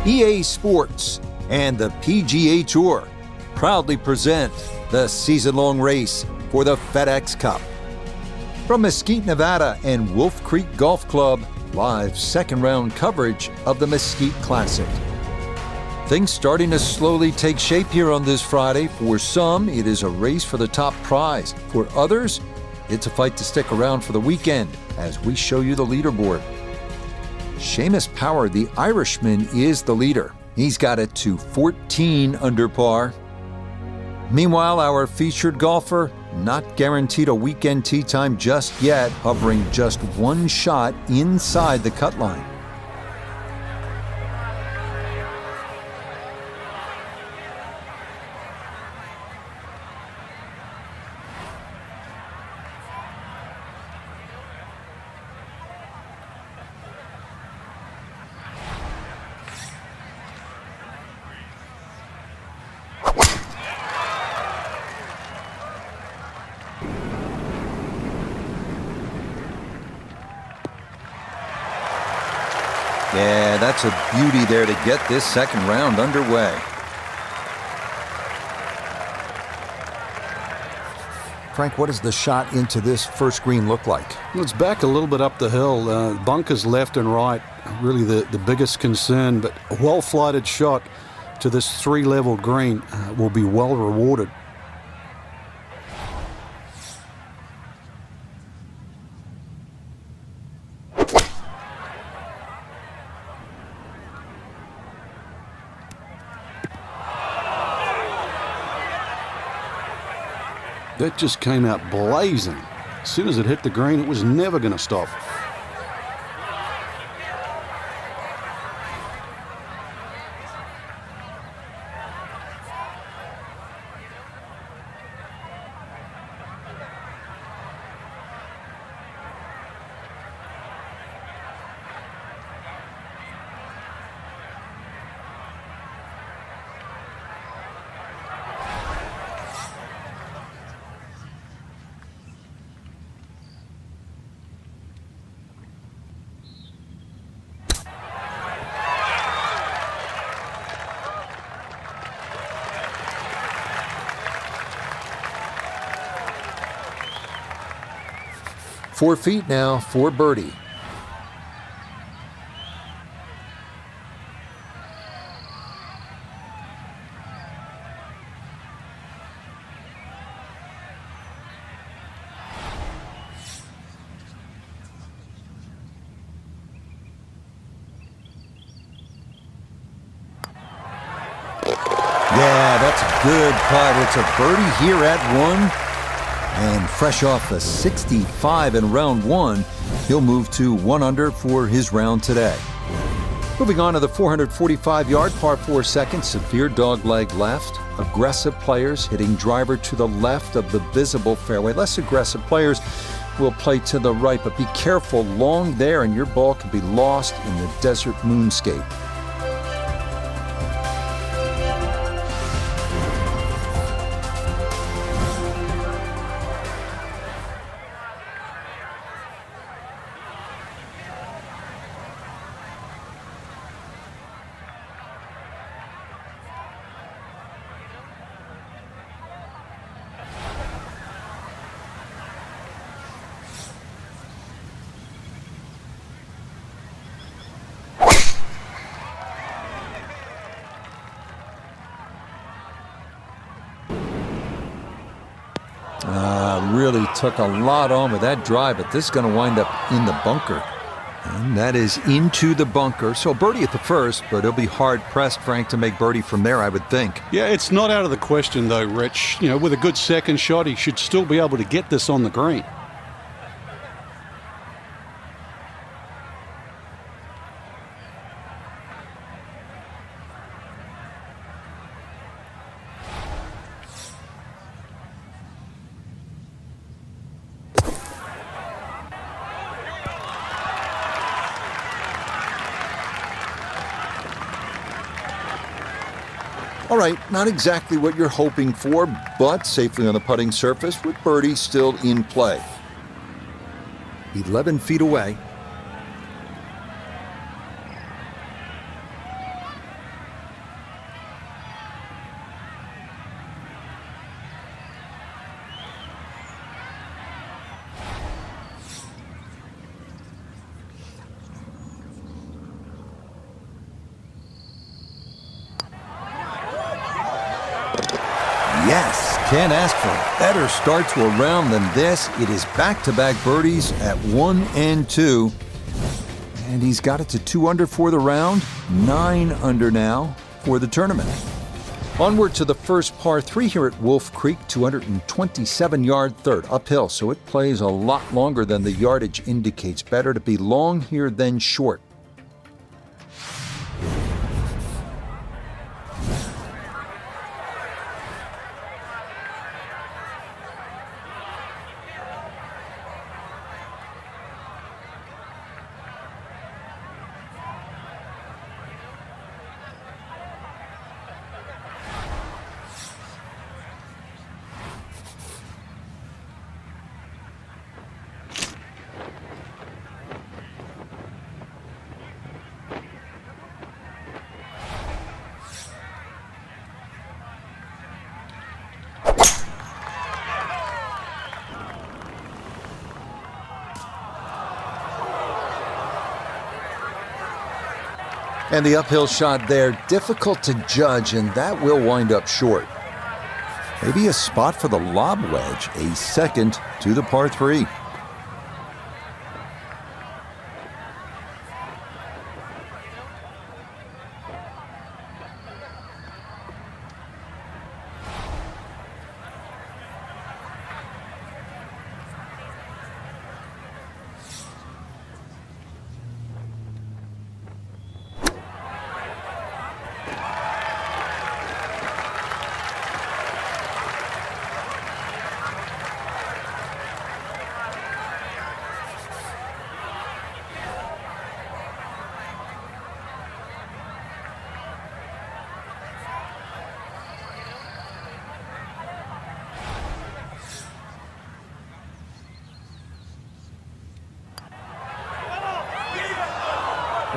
EA Sports, and the PGA Tour proudly present the season-long race for the FedEx Cup. From Mesquite, Nevada and Wolf Creek Golf Club, live second-round coverage of the Mesquite Classic. Things starting to slowly take shape here on this Friday. For some, it is a race for the top prize. For others, it's a fight to stick around for the weekend as we show you the leaderboard. Seamus Power, the Irishman, is the leader. He's got it to 14 under par. Meanwhile, our featured golfer, not guaranteed a weekend tee time just yet, hovering just one shot inside the cut line. Yeah, that's a beauty there to get this second round underway. Frank, what does the shot into this first green look like? Well, it's back a little bit up the hill. Bunkers left and right, really the biggest concern, but a well-flighted shot to this three-level green will be well rewarded. That just came out blazing. As soon as it hit the green, it was never going to stop. Four feet now for birdie. Yeah, that's a good putt. It's a birdie here at one. And fresh off a 65 in round one, he'll move to 1 under for his round today. Moving on to the 445-yard par 4 second, severe dogleg left. Aggressive players hitting driver to the left of the visible fairway. Less aggressive players will play to the right, but be careful long there and your ball could be lost in the desert moonscape. Really took a lot on with that drive, but this is going to wind up in the bunker. And that is into the bunker. So birdie at the first, but it'll be hard-pressed, Frank, to make birdie from there, I would think. Yeah, it's not out of the question, though, Rich. You know, with a good second shot, he should still be able to get this on the green. All right, not exactly what you're hoping for, but safely on the putting surface with birdie still in play. 11 feet away. Yes, can't ask for a better start to a round than this. It is back-to-back birdies at 1 and 2. And he's got it to 2 under for the round, 9 under now for the tournament. Onward to the first par 3 here at Wolf Creek, 227-yard third, uphill, so it plays a lot longer than the yardage indicates. Better to be long here than short. And the uphill shot there, difficult to judge, and that will wind up short. Maybe a spot for the lob wedge, a second to the par 3.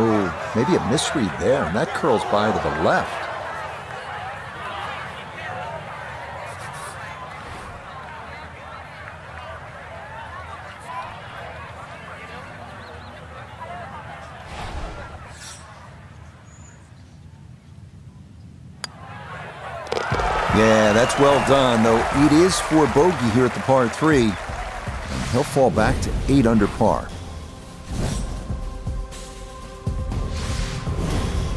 Oh, maybe a misread there, and that curls by to the left. Yeah, that's well done, though it is for bogey here at the par 3, and he'll fall back to 8 under par.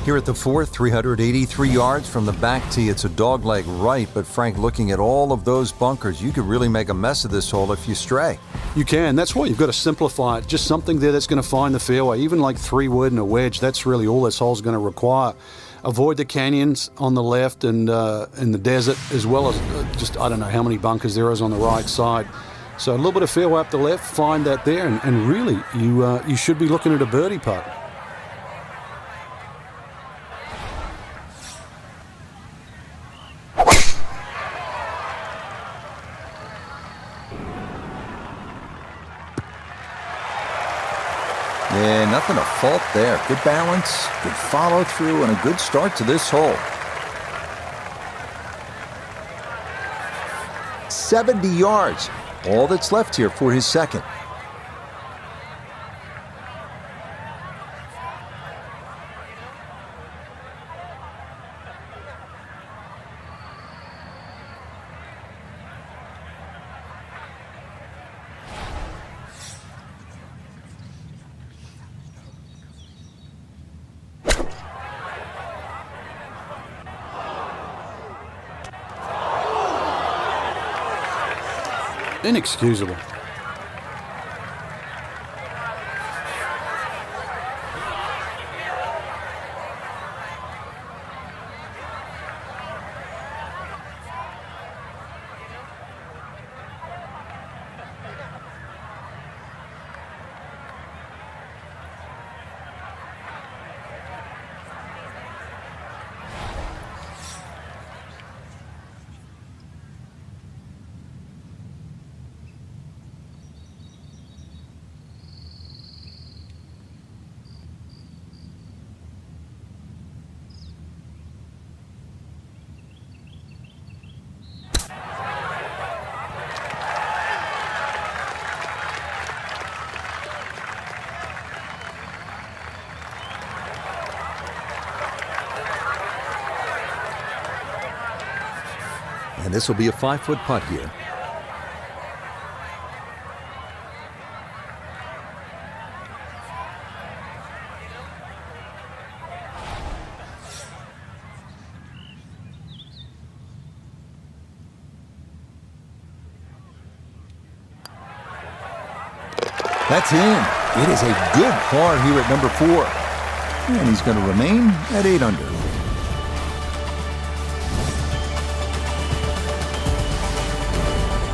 Here at the 4th, 383 yards from the back tee. It's a dogleg right, but Frank, looking at all of those bunkers, you could really make a mess of this hole if you stray. You can. That's why you've got to simplify it. Just something there that's going to find the fairway. Even like 3-wood and a wedge, that's really all this hole's going to require. Avoid the canyons on the left and in the desert, as well as just, I don't know how many bunkers there is on the right side. So a little bit of fairway up the left, find that there, and really, you should be looking at a birdie putt. Yeah, nothing to fault there. Good balance, good follow through, and a good start to this hole. 70 yards, all that's left here for his second. Inexcusable. And this will be a 5-foot putt here. That's in. It is a good par here at number 4. And he's going to remain at 8 under.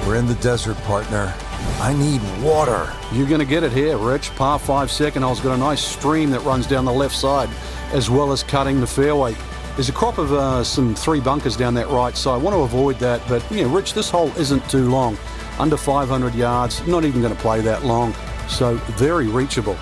We're in the desert, partner. I need water. You're going to get it here, Rich. Par 5 second hole's got a nice stream that runs down the left side, as well as cutting the fairway. There's a crop of some 3 bunkers down that right side. I want to avoid that, but yeah, Rich, this hole isn't too long. Under 500 yards, not even going to play that long. So very reachable.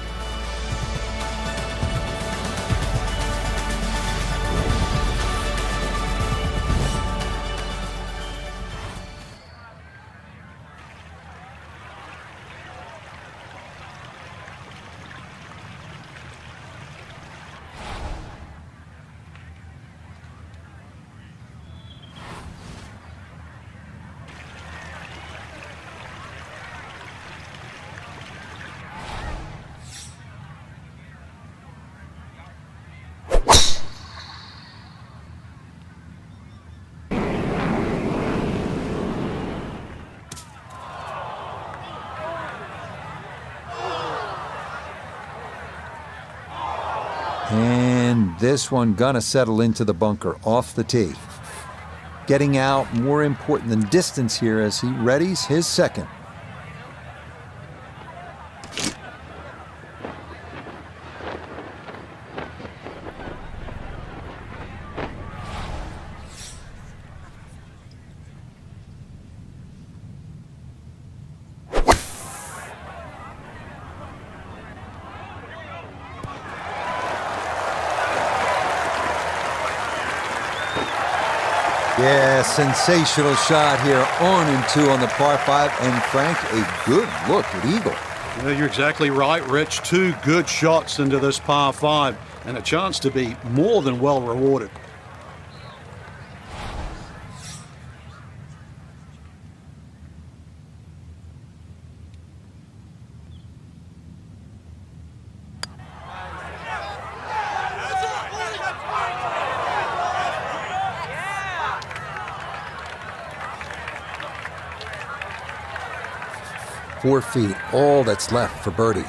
And this one gonna settle into the bunker off the tee. Getting out more important than distance here as he readies his second. Yeah, sensational shot here, on and 2 on the par 5, and Frank, a good look at eagle. Yeah, you're exactly right, Rich. 2 good shots into this par 5, and a chance to be more than well rewarded. Four feet, all that's left for birdie.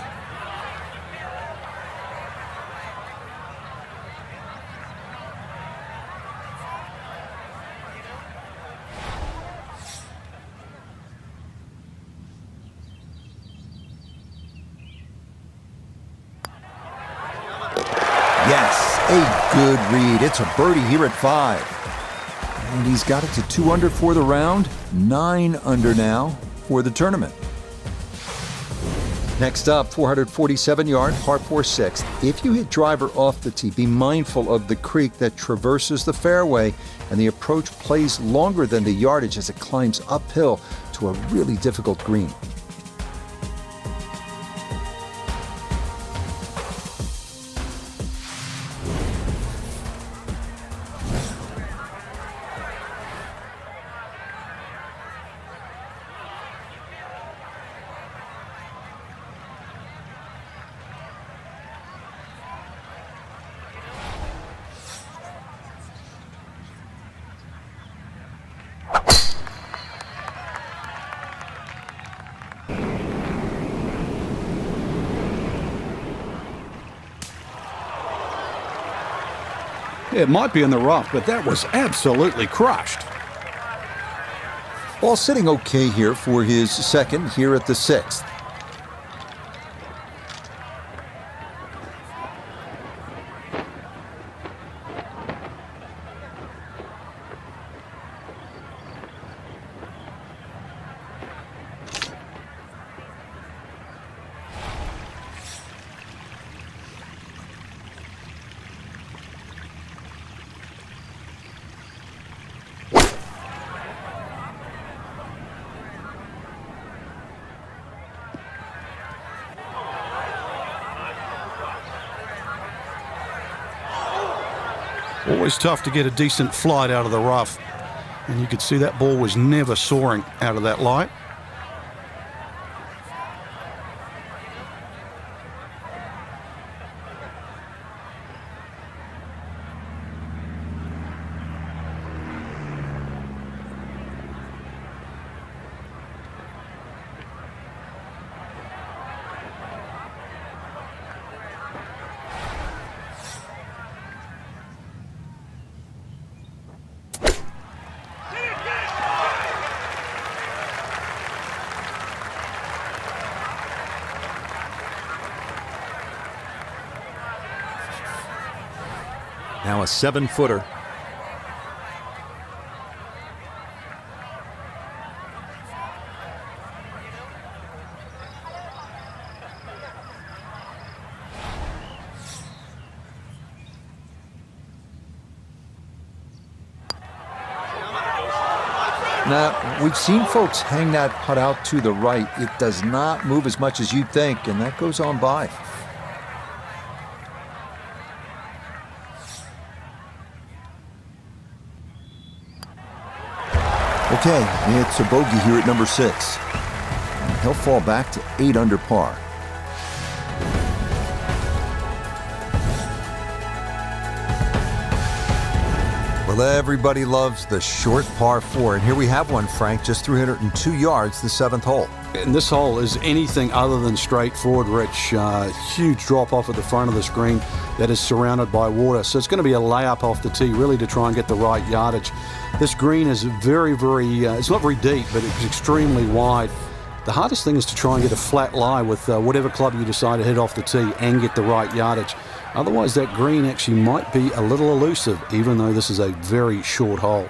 Yes, a good read. It's a birdie here at 5. And he's got it to 2 under for the round, 9 under now for the tournament. Next up, 447-yard, par 4 6th. If you hit driver off the tee, be mindful of the creek that traverses the fairway, and the approach plays longer than the yardage as it climbs uphill to a really difficult green. It might be in the rough, but that was absolutely crushed. Ball sitting okay here for his second here at the 6th. Always tough to get a decent flight out of the rough. And you could see that ball was never soaring out of that light. Now a 7-footer. Now, we've seen folks hang that putt out to the right. It does not move as much as you'd think, and that goes on by. Okay, it's a bogey here at number 6. And he'll fall back to 8 under par. Well, everybody loves the short par 4, and here we have one, Frank, just 302 yards, the 7th hole. And this hole is anything other than straightforward, Rich. Huge drop off at the front of the screen that is surrounded by water. So it's going to be a layup off the tee, really, to try and get the right yardage. This green is very, it's not very deep, but it's extremely wide. The hardest thing is to try and get a flat lie with whatever club you decide to hit off the tee and get the right yardage. Otherwise, that green actually might be a little elusive, even though this is a very short hole.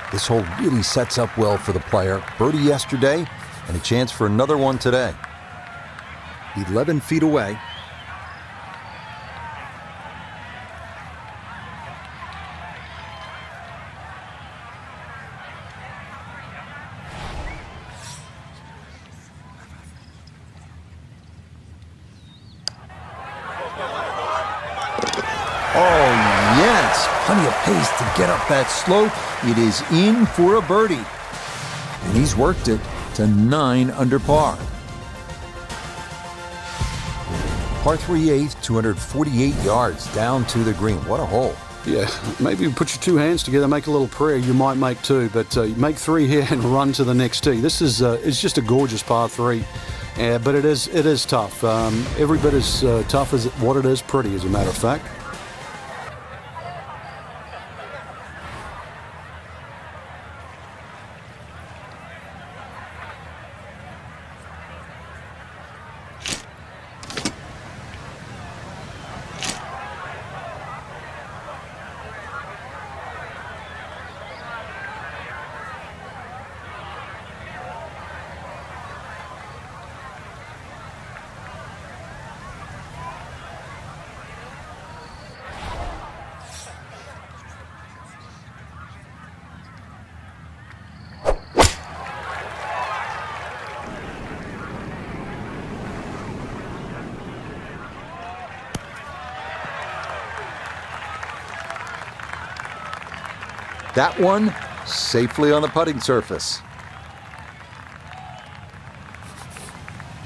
This hole really sets up well for the player. Birdie yesterday, and a chance for another one today. 11 feet away. Oh, yes. Plenty of pace to get up that slope. It is in for a birdie. And he's worked it to 9 under par. Par 3 8th, 248 yards down to the green. What a hole. Yeah, maybe you put your two hands together, make a little prayer. You might make two, but make 3 here and run to the next tee. This is it's just a gorgeous par 3. But it is tough. Every bit as tough as what it is pretty, as a matter of fact. That one safely on the putting surface.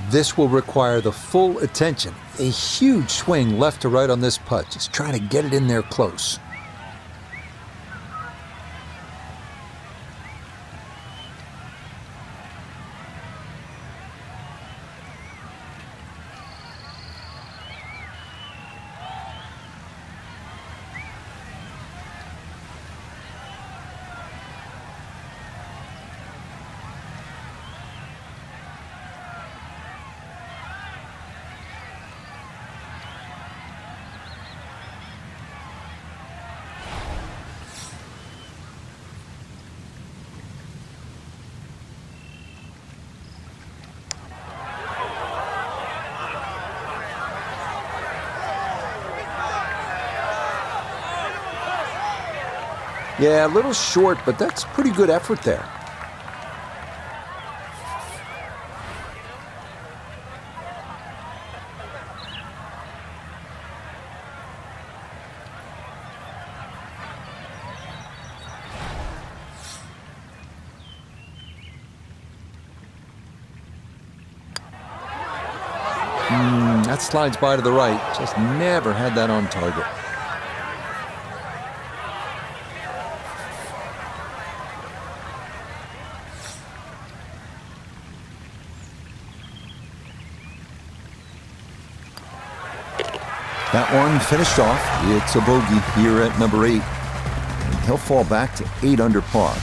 This will require the full attention. A huge swing left to right on this putt. Just trying to get it in there close. Yeah, a little short, but that's pretty good effort there. That slides by to the right. Just never had that on target. That one finished off. It's a bogey here at number 8. And he'll fall back to 8 under par.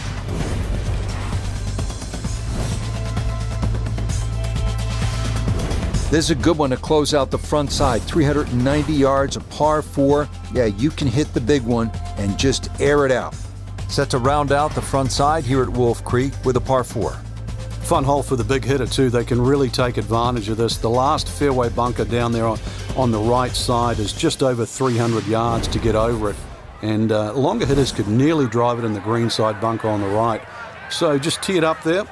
This is a good one to close out the front side. 390 yards, a par 4. Yeah, you can hit the big one and just air it out. Set to round out the front side here at Wolf Creek with a par 4. Fun hole for the big hitter too. They can really take advantage of this. The last fairway bunker down there on the right side is just over 300 yards to get over it. And longer hitters could nearly drive it in the green side bunker on the right. So just tee it up there.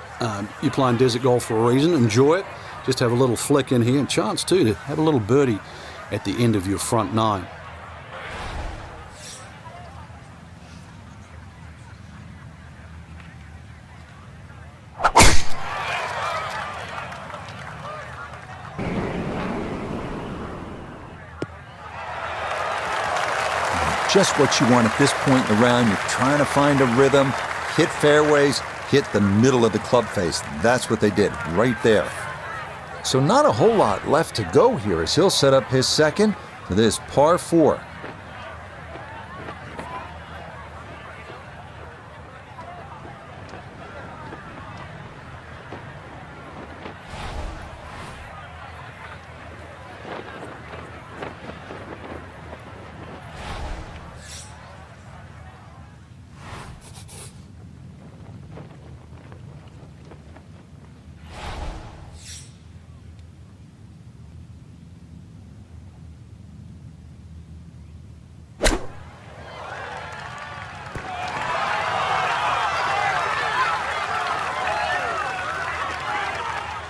You're playing desert golf for a reason. Enjoy it. Just have a little flick in here, and chance too to have a little birdie at the end of your front 9. Just what you want at this point in the round. You're trying to find a rhythm, hit fairways, hit the middle of the club face. That's what they did right there. So not a whole lot left to go here as he'll set up his second to this par 4.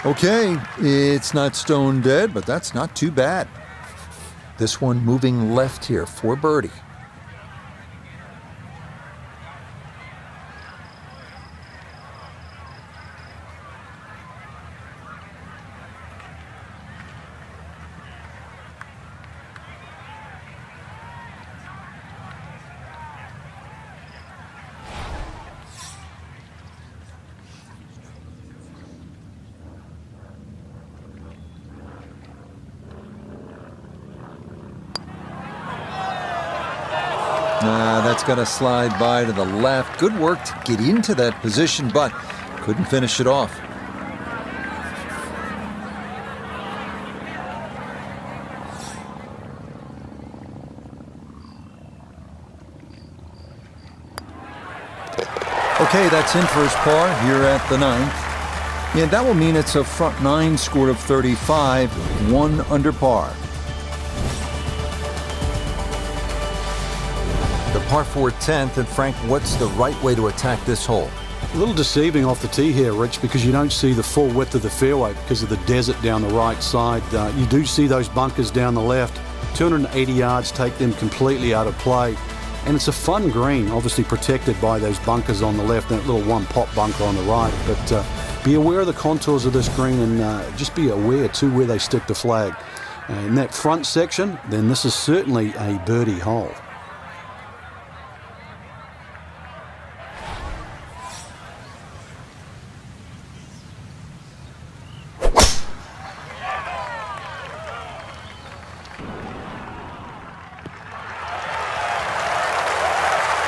Okay, it's not stone dead, but that's not too bad. This one moving left here for birdie. That's going to slide by to the left. Good work to get into that position, but couldn't finish it off. Okay, that's in for his par here at the 9th. And that will mean it's a front 9 score of 35, 1 under par. The par 4 10th, and Frank, what's the right way to attack this hole? A little deceiving off the tee here, Rich, because you don't see the full width of the fairway because of the desert down the right side. You do see those bunkers down the left. 280 yards take them completely out of play. And it's a fun green, obviously protected by those bunkers on the left and that little one pop bunker on the right. But be aware of the contours of this green, and just be aware too where they stick the flag. In that front section, then this is certainly a birdie hole.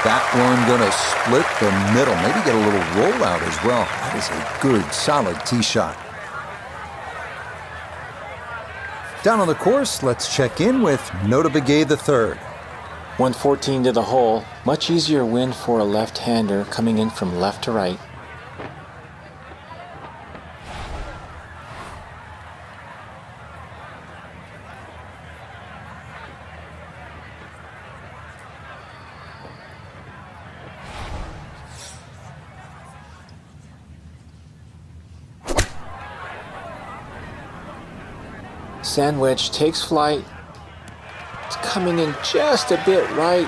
That one going to split the middle, maybe get a little rollout as well. That is a good, solid tee shot. Down on the course, let's check in with Nota Begay III. 114 to the hole. Much easier win for a left-hander coming in from left to right. Sandwich takes flight. It's coming in just a bit right.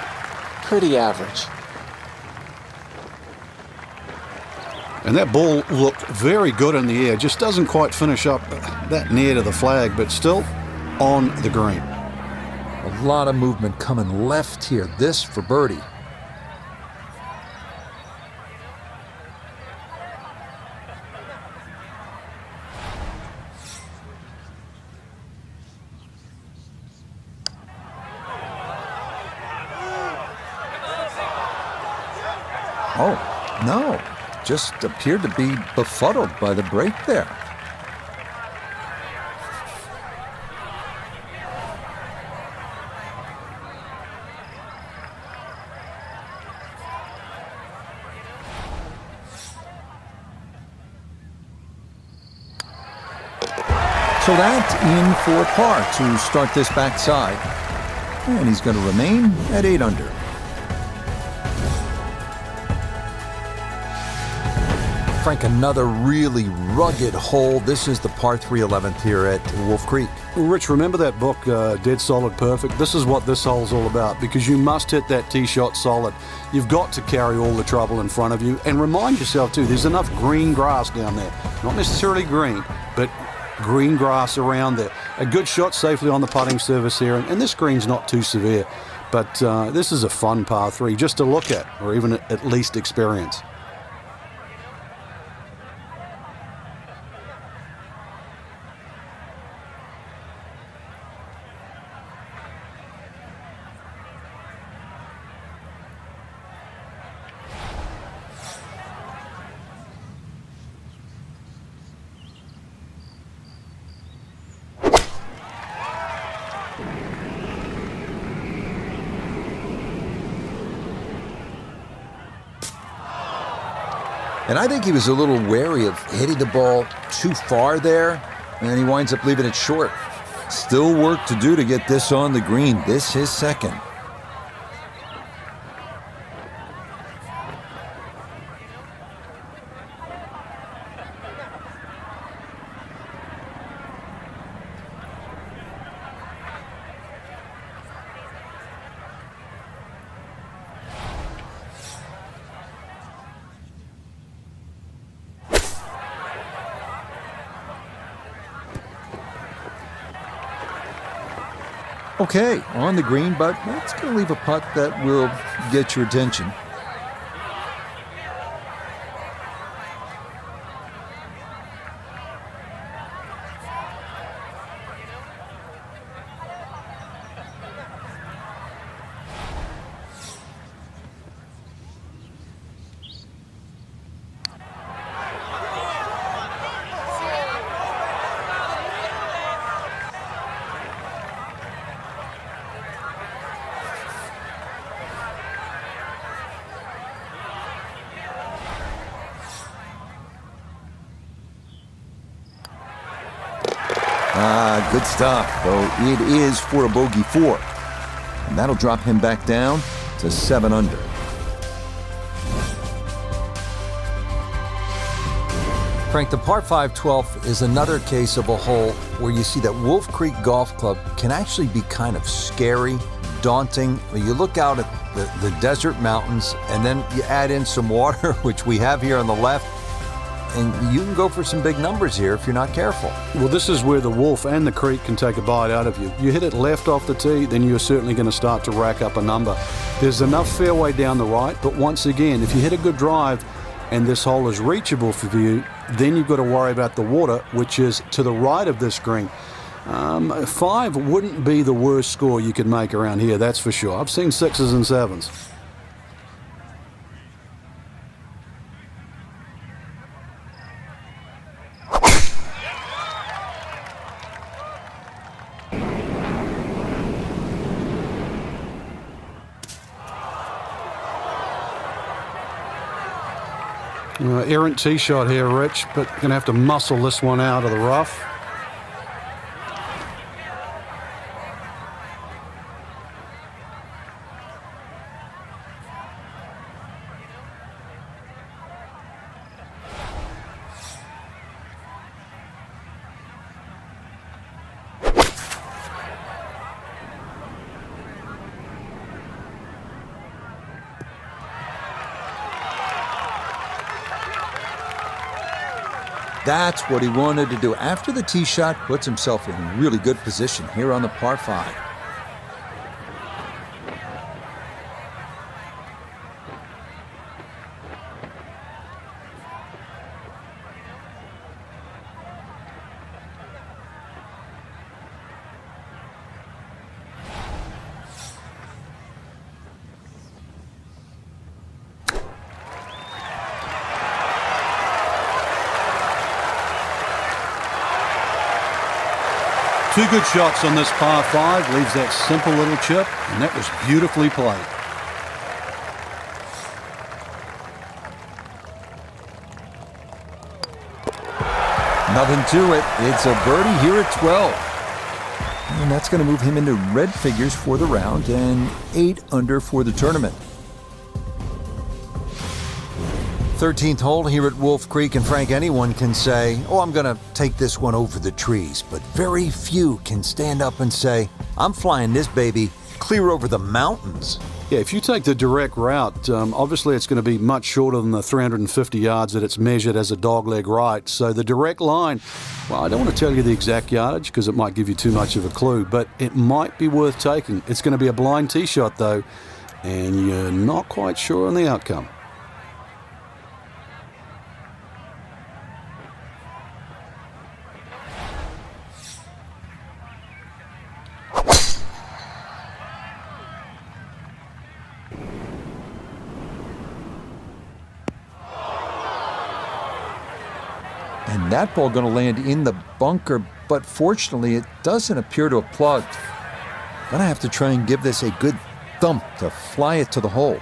Pretty average. And that ball looked very good in the air. Just doesn't quite finish up that near to the flag, but still on the green. A lot of movement coming left here. This for birdie. Oh, no. Just appeared to be befuddled by the break there. So that's in for par to start this backside. And he's going to remain at 8 under. Frank, another really rugged hole. This is the par 3 11th here at Wolf Creek. Rich, remember that book, Dead Solid Perfect? This is what this hole's all about, because you must hit that tee shot solid. You've got to carry all the trouble in front of you, and remind yourself too, there's enough green grass down there. Not necessarily green, but green grass around there. A good shot safely on the putting surface here, and this green's not too severe, but this is a fun par 3 just to look at, or even at least experience. And I think he was a little wary of hitting the ball too far there, and he winds up leaving it short. Still work to do to get this on the green. This his second. Okay, on the green, but that's going to leave a putt that will get your attention. Good stuff, though it is for a bogey 4. And that'll drop him back down to 7 under. Frank, the par 5 12th is another case of a hole where you see that Wolf Creek Golf Club can actually be kind of scary, daunting. You look out at the desert mountains, and then you add in some water, which we have here on the left, and you can go for some big numbers here if you're not careful. Well, this is where the Wolf and the Creek can take a bite out of you. You hit it left off the tee, then you're certainly going to start to rack up a number. There's enough fairway down the right, but once again, if you hit a good drive and this hole is reachable for you, then you've got to worry about the water, which is to the right of this green. 5 wouldn't be the worst score you could make around here, that's for sure. I've seen 6s and 7s. Errant tee shot here, Rich, but going to have to muscle this one out of the rough. That's what he wanted to do. After the tee shot, puts himself in a really good position here on the par 5. Two good shots on this par 5, leaves that simple little chip, and that was beautifully played. Nothing to it. It's a birdie here at 12. And that's going to move him into red figures for the round and 8 under for the tournament. 13th hole here at Wolf Creek, and Frank, anyone can say, oh, I'm going to take this one over the trees, but very few can stand up and say, I'm flying this baby clear over the mountains. Yeah, if you take the direct route, obviously it's going to be much shorter than the 350 yards that it's measured as a dogleg right. So the direct line, well, I don't want to tell you the exact yardage because it might give you too much of a clue, but it might be worth taking. It's going to be a blind tee shot, though, and you're not quite sure on the outcome. And that ball going to land in the bunker, but fortunately it doesn't appear to have plugged. Gonna have to try and give this a good thump to fly it to the hole.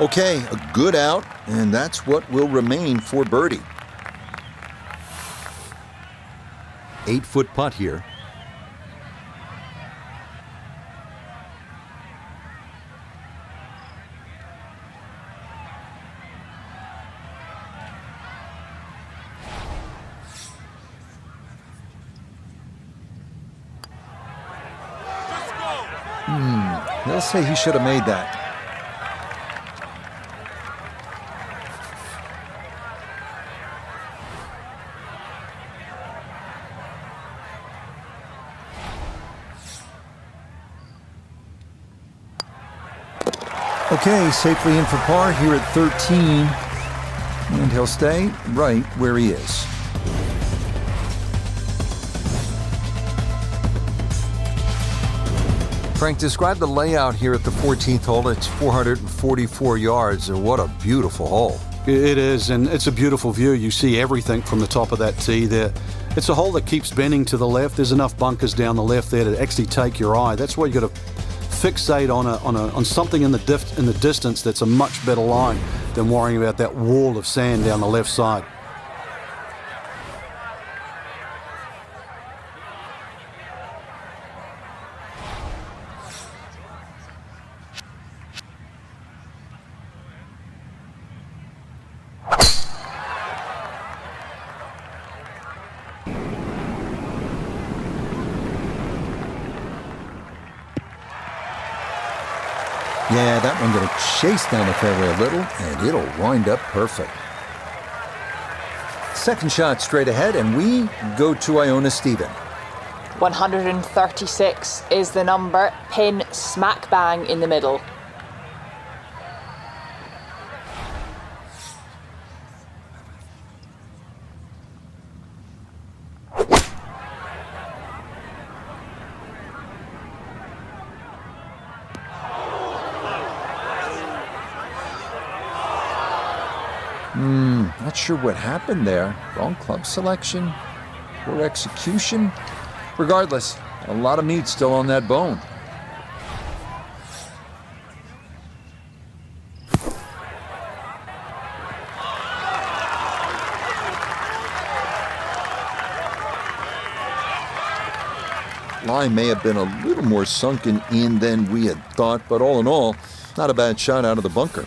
Okay, a good out, and that's what will remain for birdie. 8-foot putt here. They'll say he should have made that. Okay, safely in for par here at 13, and he'll stay right where he is. Frank, describe the layout here at the 14th hole. It's 444 yards, and what a beautiful hole. It is, and it's a beautiful view. You see everything from the top of that tee there. It's a hole that keeps bending to the left. There's enough bunkers down the left there to actually take your eye. That's why you got to fixate on something in the distance that's a much better line than worrying about that wall of sand down the left side. Yeah, that one going to chase down the fairway a little, and it'll wind up perfect. Second shot straight ahead, and we go to Iona Stephen. 136 is the number, pin smack bang in the middle. Not sure what happened there. Wrong club selection, poor execution. Regardless, a lot of meat still on that bone. Line may have been a little more sunken in than we had thought, but all in all, not a bad shot out of the bunker.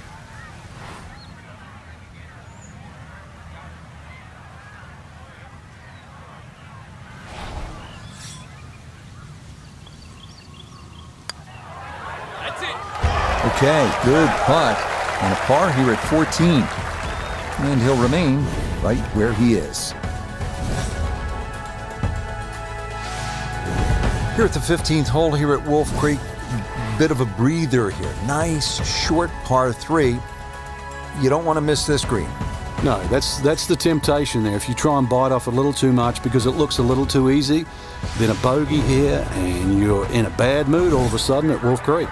Okay, good putt, and a par here at 14. And he'll remain right where he is. Here at the 15th hole here at Wolf Creek, bit of a breather here. Nice, short par 3. You don't want to miss this green. No, that's the temptation there. If you try and bite off a little too much because it looks a little too easy, then a bogey here and you're in a bad mood all of a sudden at Wolf Creek.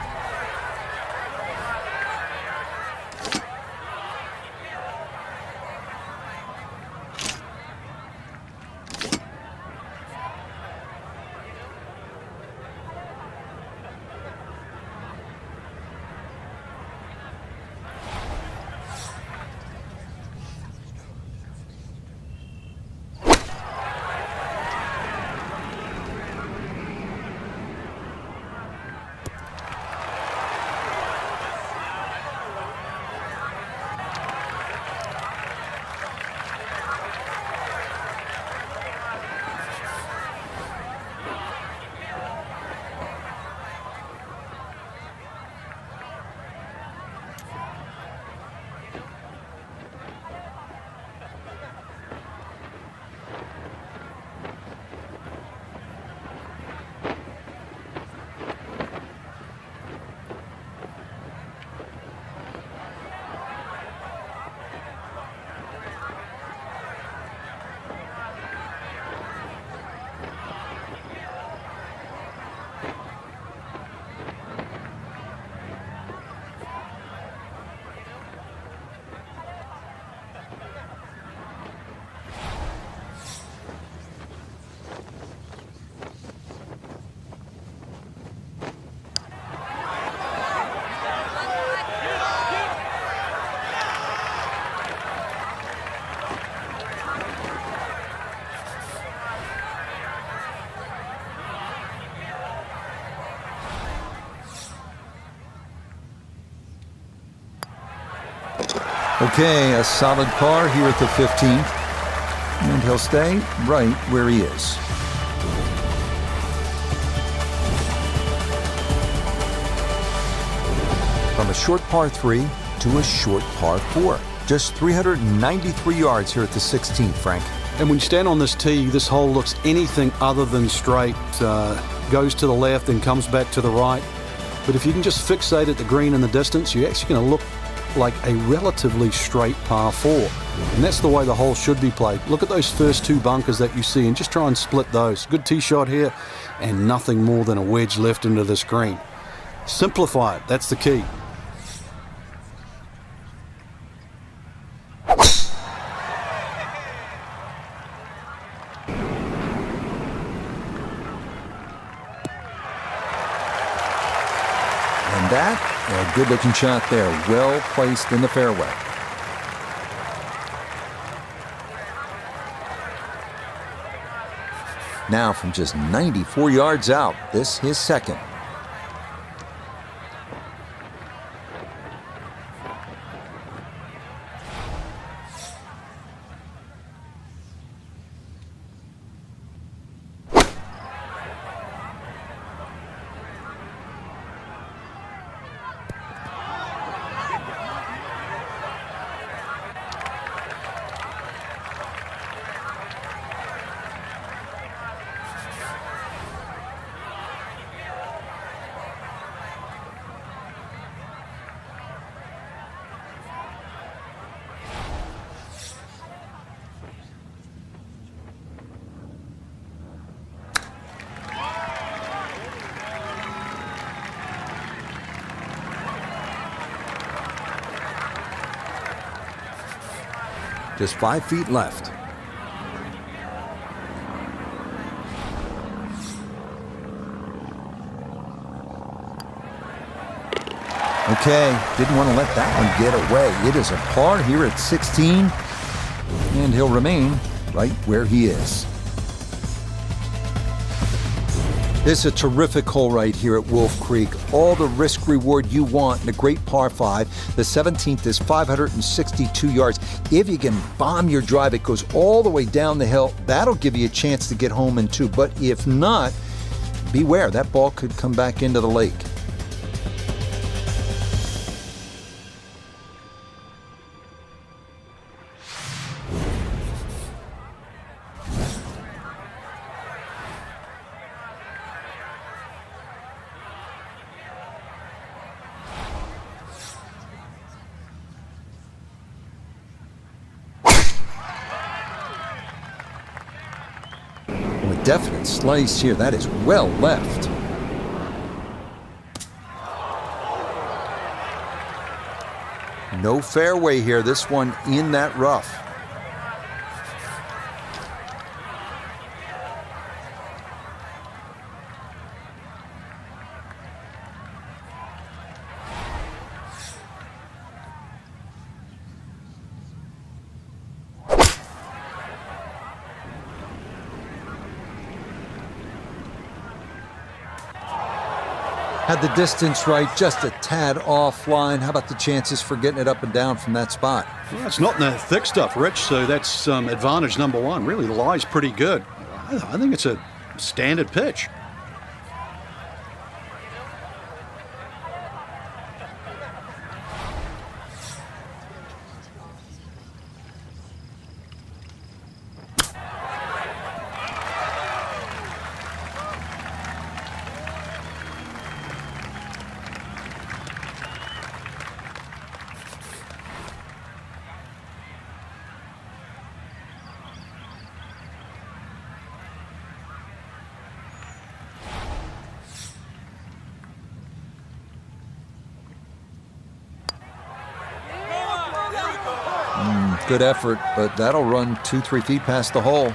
Okay, a solid par here at the 15th, and he'll stay right where he is. From a short par 3 to a short par 4. Just 393 yards here at the 16th, Frank. And when you stand on this tee, this hole looks anything other than straight. Goes to the left and comes back to the right. But if you can just fixate at the green in the distance, you're actually going to look like a relatively straight par 4. And that's the way the hole should be played. Look at those first 2 bunkers that you see and just try and split those. Good tee shot here and nothing more than a wedge left into this green. Simplify it. That's the key. And that, a good-looking shot there, well placed in the fairway. Now from just 94 yards out, this his second. Just 5 feet left. Okay, didn't want to let that one get away. It is a par here at 16, and he'll remain right where he is. This is a terrific hole right here at Wolf Creek. All the risk reward you want in a great par 5. The 17th is 562 yards. If you can bomb your drive, it goes all the way down the hill. That'll give you a chance to get home in 2. But if not, beware, that ball could come back into the lake. Definite slice here. That is well left. No fairway here. This one in that rough. Had the distance right, just a tad offline. How about the chances for getting it up and down from that spot? Well, it's not in the thick stuff, Rich, so that's advantage number one. Really, the lie's pretty good. I think it's a standard pitch. Good effort, but that'll run 2-3 feet past the hole.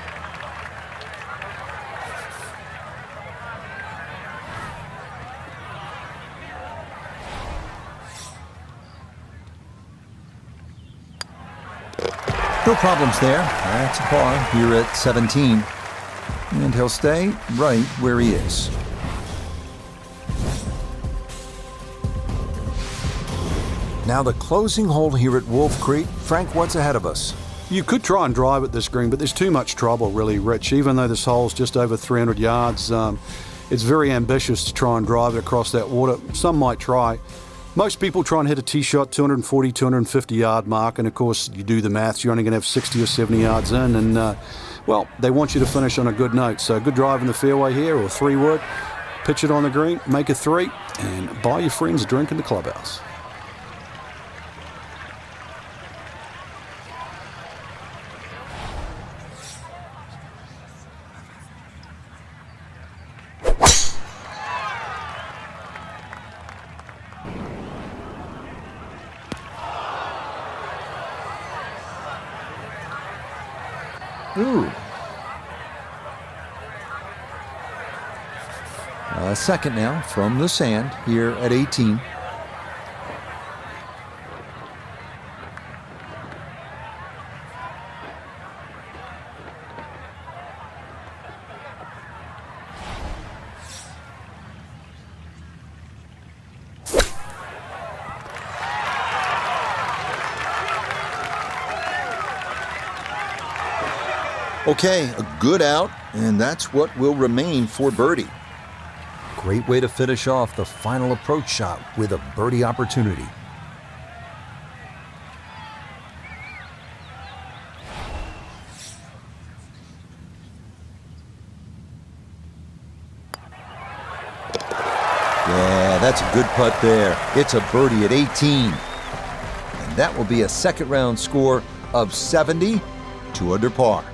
No problems there. That's a par here at 17. And he'll stay right where he is. Now the closing hole here at Wolf Creek. Frank, what's ahead of us? You could try and drive at this green, but there's too much trouble, really, Rich. Even though this hole's just over 300 yards, it's very ambitious to try and drive it across that water. Some might try. Most people try and hit a tee shot 240, 250 yard mark, and of course, you do the maths, you're only going to have 60 or 70 yards in, and well, they want you to finish on a good note. So good drive in the fairway here, or 3-wood, pitch it on the green, make a 3, and buy your friends a drink in the clubhouse. Ooh. Second now from the sand here at 18. Okay, a good out, and that's what will remain for birdie. Great way to finish off the final approach shot with a birdie opportunity. Yeah, that's a good putt there. It's a birdie at 18. And that will be a second round score of 70, 2 under par.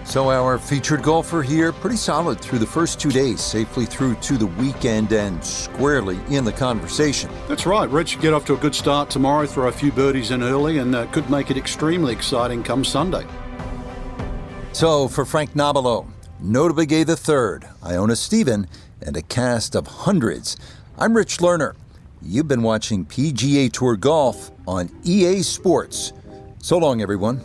So our featured golfer here, pretty solid through the first 2 days, safely through to the weekend and squarely in the conversation. That's right. Rich should get off to a good start tomorrow, throw a few birdies in early, and could make it extremely exciting come Sunday. So for Frank Nobilo, Notabegay III, Iona Stephen, and a cast of hundreds, I'm Rich Lerner. You've been watching PGA Tour Golf on EA Sports. So long, everyone.